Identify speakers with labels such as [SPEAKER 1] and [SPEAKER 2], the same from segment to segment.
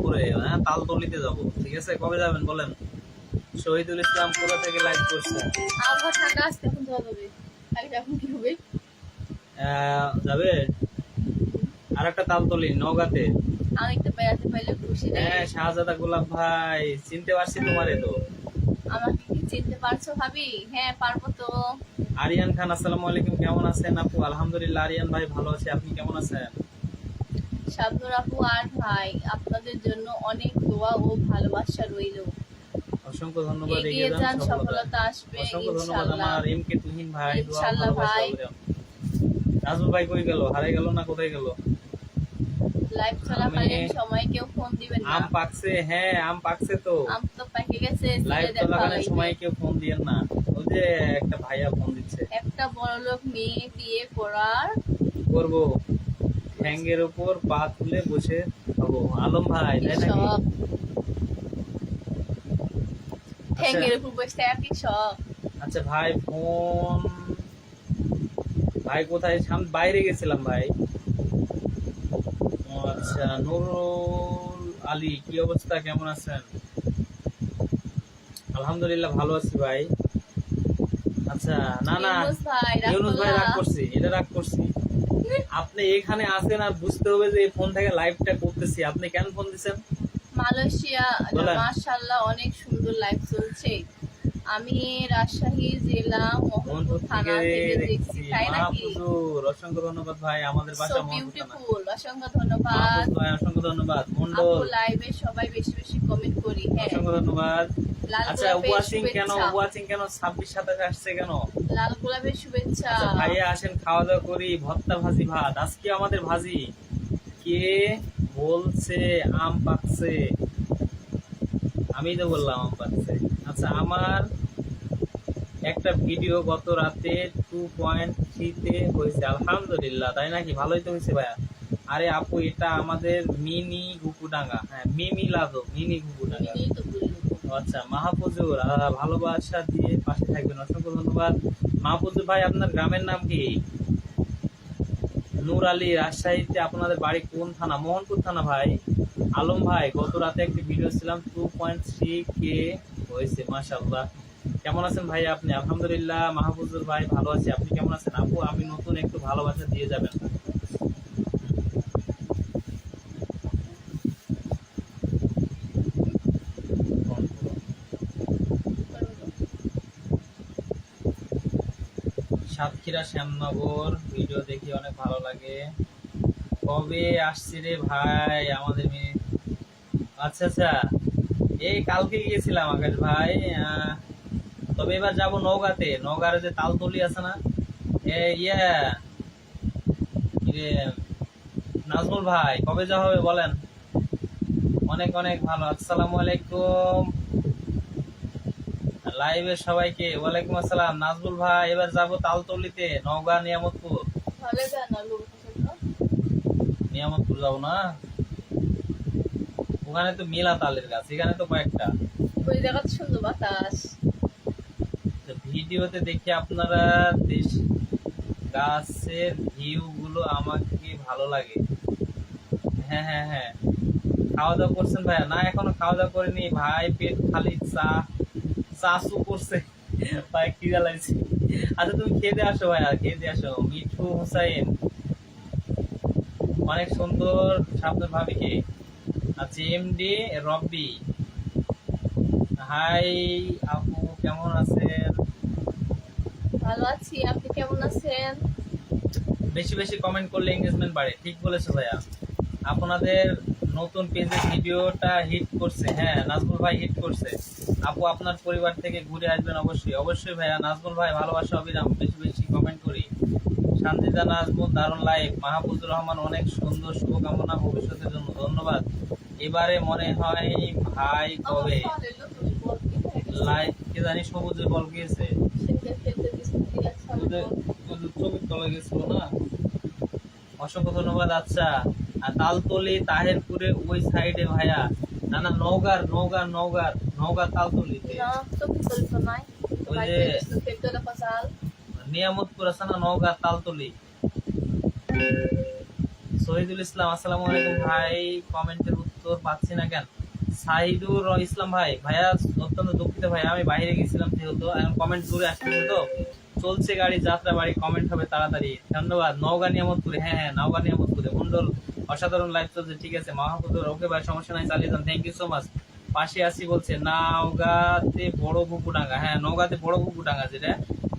[SPEAKER 1] শ্যামপুরে, হ্যাঁ তালতলিতে যাব। ঠিক আছে, কবে যাবেন বলেন? শহীদুল ইসলাম কোথা থেকে লাইভ করছে?
[SPEAKER 2] আবহাওয়া ঠান্ডা আসতে এখন যাওয়া যাবে, কালকে এখন কি হবে?
[SPEAKER 1] যাবে আর একটা তালতলি নওগাঁতে।
[SPEAKER 2] আমি তো বেড়াতে পাইলে খুশি রে।
[SPEAKER 1] হ্যাঁ শাহজাদা গোলাপ ভাই, চিনতে পারছি তোমারে তো।
[SPEAKER 2] আমাকে কি চিনতে পারছো ভাবি? হ্যাঁ পারবো তো।
[SPEAKER 1] আরিয়ান খান, আসসালামু আলাইকুম, কেমন আছেন আপু? আলহামদুলিল্লাহ আরিয়ান ভাই ভালো আছে, আপনি কেমন আছেন?
[SPEAKER 2] শাবনুর আপু আর ভাই, আপনাদের জন্য অনেক দোয়া ও ভালোবাসা রইল।
[SPEAKER 1] অসংখ্য ধন্যবাদ,
[SPEAKER 2] এগিয়ে
[SPEAKER 1] এগিয়ে
[SPEAKER 2] যান,
[SPEAKER 1] যান,
[SPEAKER 2] সফলতা আসবে
[SPEAKER 1] অসংখ্য ধন্যবাদ
[SPEAKER 2] ইনশাআল্লাহ।
[SPEAKER 1] আমার এম কে তুহিন ভাই, দোয়া
[SPEAKER 2] ইনশাআল্লাহ
[SPEAKER 1] ভালোবাসা
[SPEAKER 2] ভাই।
[SPEAKER 1] রইল। নাজমুল ভাই কই গেল? হারাই গেল না কোথায় গেল?
[SPEAKER 2] লাইভ চলাকালীন সময় কেউ ফোন দিবেন না।
[SPEAKER 1] আম পাকছে, হ্যাঁ আম পাকছে তো।
[SPEAKER 2] আম তো পেকে গেছে,
[SPEAKER 1] লাইভ
[SPEAKER 2] ছেলে দেখা
[SPEAKER 1] চলাকালীন
[SPEAKER 2] হয়নি।
[SPEAKER 1] সময় কেউ ফোন দিয়েন না। ওই যে একটা ভাইয়া ফোন দিচ্ছে।
[SPEAKER 2] একটা বড়লোক মেয়ে বিয়ে করার
[SPEAKER 1] করব, ঠ্যাঙ্গের উপর পা তুলে বসে হবো। আলম ভাই তাই নাকি?
[SPEAKER 2] সব
[SPEAKER 1] আচ্ছা
[SPEAKER 2] ঠ্যাঙ্গের উপর বসে আর কি সব।
[SPEAKER 1] আচ্ছা ভাই ফোন, ভাই কোথায়? বাইরে গেছিলাম ভাই। ও আচ্ছা, নুরুল আলী কি অবস্থা, কেমন আছেন? আলহামদুলিল্লাহ ভালো আছি ভাই। আচ্ছা না না,
[SPEAKER 2] ইউনুস ভাই রাগ
[SPEAKER 1] ইউনুস ভাই রাগ
[SPEAKER 2] করলা?
[SPEAKER 1] করছি, এটা রাগ করছি। আপনি এখানে আছেন আর বুঝতে হবে যে এই ফোন থেকে লাইভটা করতেছি, আপনি কেন ফোন দিচ্ছেন?
[SPEAKER 2] মালয়েশিয়া,
[SPEAKER 1] বলেন।
[SPEAKER 2] মাশাআল্লাহ অনেক সুন্দর লাইভ চলছে। আমি রাজশাহী জেলা মোহনপুর থানা থেকে দেখছি, তাই নাকি?
[SPEAKER 1] মাহফুজুর, অসংখ্য ধন্যবাদ ভাই, আমাদের
[SPEAKER 2] সো
[SPEAKER 1] বাসা মোহনপুর থানা।
[SPEAKER 2] বিউটিফুল, অসংখ্য ধন্যবাদ।
[SPEAKER 1] মাহফুজ ভাই অসংখ্য ধন্যবাদ।
[SPEAKER 2] আপু
[SPEAKER 1] মন্ডল
[SPEAKER 2] লাইভে সবাই বেশি বেশি কমেন্ট করি। হ্যাঁ,
[SPEAKER 1] অসংখ্য ধন্যবাদ।
[SPEAKER 2] লাল
[SPEAKER 1] আচ্ছা
[SPEAKER 2] গোলাপের
[SPEAKER 1] ওয়াচিং কেন,
[SPEAKER 2] শুভেচ্ছা।
[SPEAKER 1] ওয়াচিং কেন 26-27 আসছে কেন?
[SPEAKER 2] লাল গোলাপের শুভেচ্ছা।
[SPEAKER 1] আচ্ছা ভাইয়া আসেন, খাওয়া দাওয়া করি, ভর্তা ভাজি ভাত। আজকে আমাদের ভাজি। কে বলছে আম পাকছে? আমি তো বললাম আম পাকছে। আচ্ছা আমার একটা ভিডিও গত রাতে 2.3 হয়েছে, আলহামদুলিল্লাহ, তাই নাকি? ভালোই তো হয়েছে ভাইয়া। আরে আপু এটা আমাদের মিনি গুকুডাঙ্গা, হ্যাঁ মিমি লাদো, মিনি গুকুডাঙ্গা।
[SPEAKER 2] মিনি তো বললো।
[SPEAKER 1] আচ্ছা মাহফুজুর, ভালোবাসা দিয়ে পাশে থাকবেন, অসংখ্য ধন্যবাদ। মাহফুজুর ভাই আপনার গ্রামের নাম কি? নূর আলী, রাজশাহীতে আপনাদের বাড়ি কোন থানা? মোহনপুর থানা ভাই। আলম ভাই গত রাতে একটি ভিডিও ছিলাম 2.3K হয়েছে, মাশাআল্লাহ। কেমন আছেন ভাই আপনি? আলহামদুলিল্লাহ মাহফুজুর ভাই ভালো আছি, আপনি কেমন আছেন? আপু আমি নতুন, একটু ভালোবাসা দিয়ে যাবেন। সাতক্ষীরা শ্যামনগর, ভিডিও দেখি অনেক ভালো লাগে। কবে আসছি রে ভাই আমাদের মেয়ে? আচ্ছা আচ্ছা, এই কালকে গিয়েছিলাম আকাশ ভাই। তবে এবার যাব নওগাঁতে। নওগাঁর যে তালতলি আছে না, ইয়ে ইয়ে, নাজমুল ভাই কবে যাওয়া হবে বলেন? অনেক অনেক ভালো। আসসালামু আলাইকুম লাইভে সবাইকে। ওয়ালাইকুম আসসালাম। নাজমুল ভাই এবার যাব তালতলিতে, নওগাঁ নিয়ামতপুর।
[SPEAKER 2] ভালো জানো লোক পছন্দ।
[SPEAKER 1] নিয়ামতপুর যাবো না, ওখানে তো মেলা তালের গাছ, এখানে তো কয়েকটা।
[SPEAKER 2] ওই জায়গা তো সুন্দর বাতাস।
[SPEAKER 1] তো ভিডিওতে দেখি আপনারা দেশ গাছের ভিউ গুলো আমাকে ভালো লাগে। হ্যাঁ হ্যাঁ হ্যাঁ, খাওয়া দাওয়া করছেন ভাইয়া? না এখনো খাওয়া দাওয়া করিনি ভাই, পেট খালি চাচু করছে ভাই, কি জ্বালাইছি। আচ্ছা তুমি খেতে আসো ভাইয়া, খেতে আসো। মিঠু হুসাইন অনেক সুন্দর, সাবধান ভাবিকে। আচ্ছা এমডি রব্বি, হাই আপু কেমন আছেন?
[SPEAKER 2] ভালো আছি, আপনি কেমন আছেন?
[SPEAKER 1] বেশি বেশি কমেন্ট করলে এঙ্গেজমেন্ট বাড়ে। ঠিক বলেছো ভাইয়া, আপনাদের নতুন পেজের ভিডিওটা হিট করছে। হ্যাঁ নাজমুল ভাই হিট করছে। আপু আপনার পরিবার থেকে ঘুরে আসবেন অবশ্যই। অবশ্যই ভাইয়া, নাজমুল ভাই ভালোবাসা অবিরাম, বেশি বেশি কমেন্ট করি। শান্তিদা নাজমুল দারুণ লাইভ। মাহফুজুর রহমান অনেক সুন্দর, শুভকামনা ভবিষ্যতের জন্য, ধন্যবাদ। এবারে মনে হয় ভাই কবে লাইভ, কে জানি সবুজের বল গিয়েছে, ছবির তলা গেছিল না। অসংখ্য ধন্যবাদ। আচ্ছা আর তালতলি তাহেরপুরে ওই সাইডে ভাইয়া? না না, নওগাঁর নওগাঁর নওগাঁর নওগাঁ তালতলিতে। ওই যে নিয়ামতপুর আছে না, নওগাঁ তালতলি। শহীদুল ইসলাম, আসসালামু আলাইকুম ভাই, কমেন্টের উত্তর উত্তর পাচ্ছি না কেন। সাইদুর ইসলাম ভাই, ভাইয়া অত্যন্ত দুঃখিত ভাই, আমি বাইরে গেছিলাম যেহেতু এখন কমেন্ট দূরে আসতেছে তো, চলছে গাড়ি যাত্রা বাড়ি, কমেন্ট হবে তাড়াতাড়ি। ধন্যবাদ। নওগাঁ নিয়ামতপুরে, হ্যাঁ নওগাঁ নিয়ামতপুরে মন্ডল, অসাধারণ লাইভ চলছে, ঠিক আছে মাহমুদুর, ওকে ভাই সমস্যা নাই, চালিয়ে যান, থ্যাংক ইউ সো মাচ। পাশে আসি বলছে নওগাঁতে বড় পুকুরডাঙ্গা, হ্যাঁ নওগাঁতে বড় পুকুরডাঙ্গা যেটা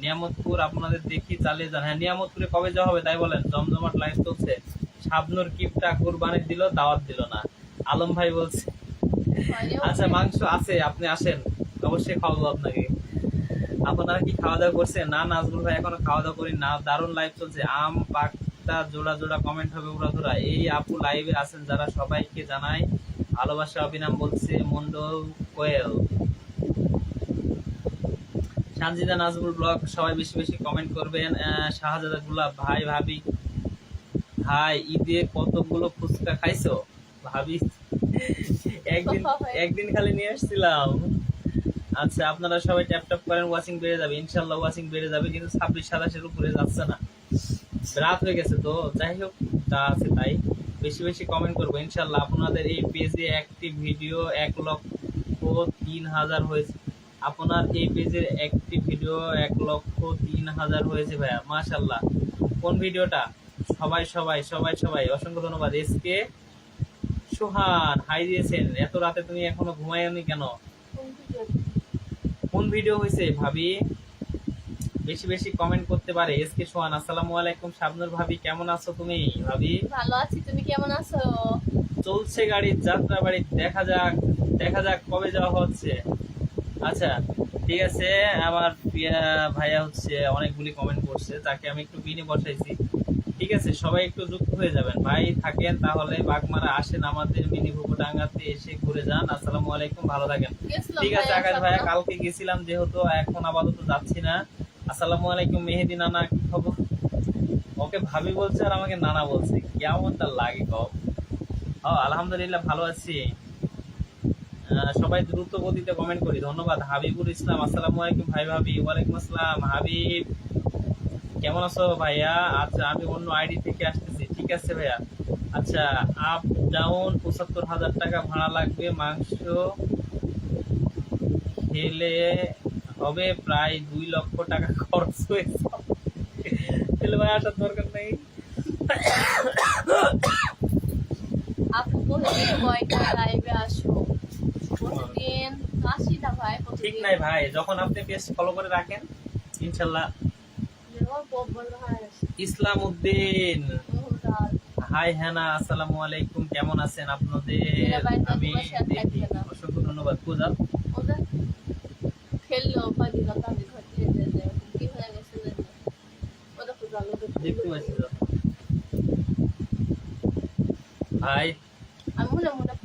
[SPEAKER 1] নিয়ামতপুর, আপনাদের দেখি চালিয়ে যান। হ্যাঁ নিয়ামতপুরে কবে যাওয়া হবে তাই বলেন, জমজমাট লাইভ চলছে। শাবনুর কিপটা কুরবানি দিল, দাওয়াত দিল না, আলম ভাই বলছে। আচ্ছা মাংস আছে, আপনি আসেন, অবশ্যই খাওয়াবো আপনাকে। আপনারা কি খাওয়া দাওয়া করছেন? না নাজমুল ভাই এখনো খাওয়া দাওয়া করি না, দারুণ লাইভ চলছে, আম পাকটা জোড়া জোড়া কমেন্ট হবে উড়াধুরা। এই আপু লাইভে আছেন যারা সবাইকে জানাই ভালোবাসা, অবিনাম বলছে মন্ডল কোয়েল। সানজিদা নাজমুল ব্লগ, সবাই বেশি বেশি কমেন্ট করবেন। শাহজাদা গুলাব ভাই, ভাবি ভাই ঈদে কতগুলো ফুচকা খাইছো? ভাবি একদিন একদিন খালি নিয়ে আসছিলাম। আচ্ছা আপনারা সবাই ট্যাপ ট্যাপ করেন, ওয়াচিং বেড়ে যাবে ইনশাল্লাহ, ওয়াচিং বেড়ে যাবে, কিন্তু 26-27 উপরে যাচ্ছে না, রাত হয়ে গেছে তো। যাই হোক যা আছে তাই, বেশি বেশি কমেন্ট করবো ইনশাল্লাহ। আপনাদের এই পেজে একটি ভিডিও 1,03,000 হয়েছে, আপনার এই পেজের একটি ভিডিও 1,03,000 হয়েছে ভাইয়া, মাশাল্লাহ। কোন ভিডিওটা? সবাই সবাই সবাই সবাই অসংখ্য ধন্যবাদ। এসকে সোহান হাই দিয়েছেন, এত রাতে তুমি এখনো ঘুমায়নি কেন? কোন ভিডিও হয়েছে ভাবি? বেশি বেশি কমেন্ট করতে পারে। এসকে সোহান, আসসালামু আলাইকুম। শাবনুর ভাবি কেমন আছো তুমি? ভাবি
[SPEAKER 2] ভালো আছি, তুমি কেমন আছো?
[SPEAKER 1] চলছে গাড়ির যাত্রা বাড়ি, দেখা যাক দেখা যাক কবে যাওয়া হচ্ছে। আচ্ছা ঠিক আছে, আমার ভাইয়া হচ্ছে অনেকগুলি কমেন্ট করছে, তাকে আমি একটু বিনে বসাইছি, ঠিক আছে সবাই একটু যুক্ত হয়ে যাবেন ভাই, থাকেন তাহলে বাগমারা আসেন আমাদের মিনি পুকুরডাঙ্গাতে এসে ঘুরে যান। আসসালামু আলাইকুম, ভালো থাকেন। ঠিক আছে আকাশ ভাইয়া, কালকে গেছিলাম যেহেতু এখন আপাতত যাচ্ছি না। আসসালামু আলাইকুম মেহেদি নানা, কি খবর? ওকে ভাবি বলছে আর আমাকে নানা বলছে, কেমনটা লাগে কও? আলহামদুলিল্লাহ ভালো আছি। সবাই দ্রুত গতিতে কমেন্ট করি, ধন্যবাদ। হাবিবুর ইসলাম, আসসালামু আলাইকুম ভাই ভাবি। ওয়ালাইকুম আসসালাম হাবিব, কেমন আছো ভাইয়া? আচ্ছা আমি অন্য আইডি থেকে আসতেছি, ঠিক আছে ভাইয়া। আচ্ছা আপ ডাউন ৭৫,০০০ টাকা ভাড়া লাগবে, মাংস খেলে হবে প্রায় 2 লক্ষ টাকা খরচ হয়েছে। তাহলে ভাই আসার দরকার নেই।
[SPEAKER 2] আপু প্রতিদিন কয়টা লাইভে আসো? প্রতিদিন আসি না ভাই,
[SPEAKER 1] ঠিক নাই ভাই, যখন আপনি পেজ ফলো করে রাখেন ইনশাল্লাহ। ইসলাম উদ্দিন হাই হ্যানা, আসসালামু আলাইকুম, কেমন আছেন আপনাদের? আমি দেখি, অসংখ্য ধন্যবাদ। পূজা দেখতে পাচ্ছি তো ভাই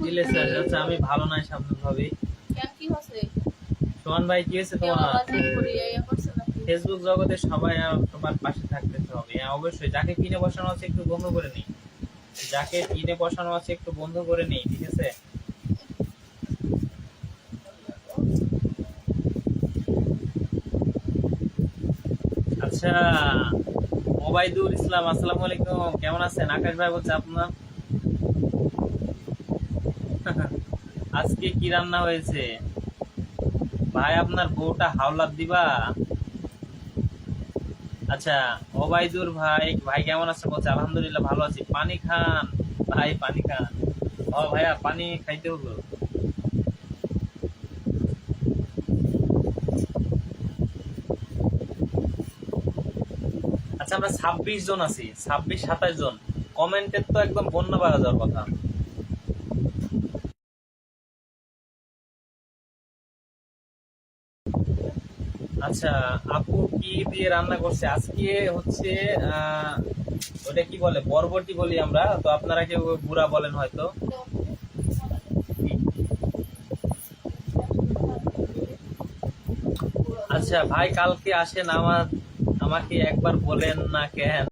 [SPEAKER 1] দিলেছে। আচ্ছা আমি ভালো নাই সামনে ভাবি। সোহান ভাই কি হয়েছে তোমার? ফেসবুক জগতে সবাই সবার পাশে থাকতে হবে, হ্যাঁ অবশ্যই। যাকে কিনে বসানো আছে একটু বন্ধ করে নিই, যাকে কিনে বসানো আছে একটু বন্ধ করে নিই, ঠিক আছে। আচ্ছা ওবাইদুল ইসলাম, আসসালামু আলাইকুম, কেমন আছেন? আকাশ ভাই বলছে আপনার আজকে কি রান্না হয়েছে ভাই? আপনার বউটা হাওলাত দিবা? আচ্ছা ওবাইদুর ভাই, ভাই কেমন আছে বলছে, আলহামদুলিল্লাহ ভালো আছি। পানি খান ভাই, পানি খান। ও ভাইয়া পানি খাইতে হবে। আচ্ছা আমরা 26 জন আছি, 26-27 জন, কমেন্টের তো একদম বন্যা বাড়া যাওয়ার কথা। আচ্ছা আপু কি দিয়ে রান্না করছে আজকে? হচ্ছে ওটা কি বলে, বরবটি বলি আমরা তো, আপনারা কেউ বুড়া বলেন হয়তো। আচ্ছা ভাই কালকে আসেন, আমাকে একবার বলেন না কেন?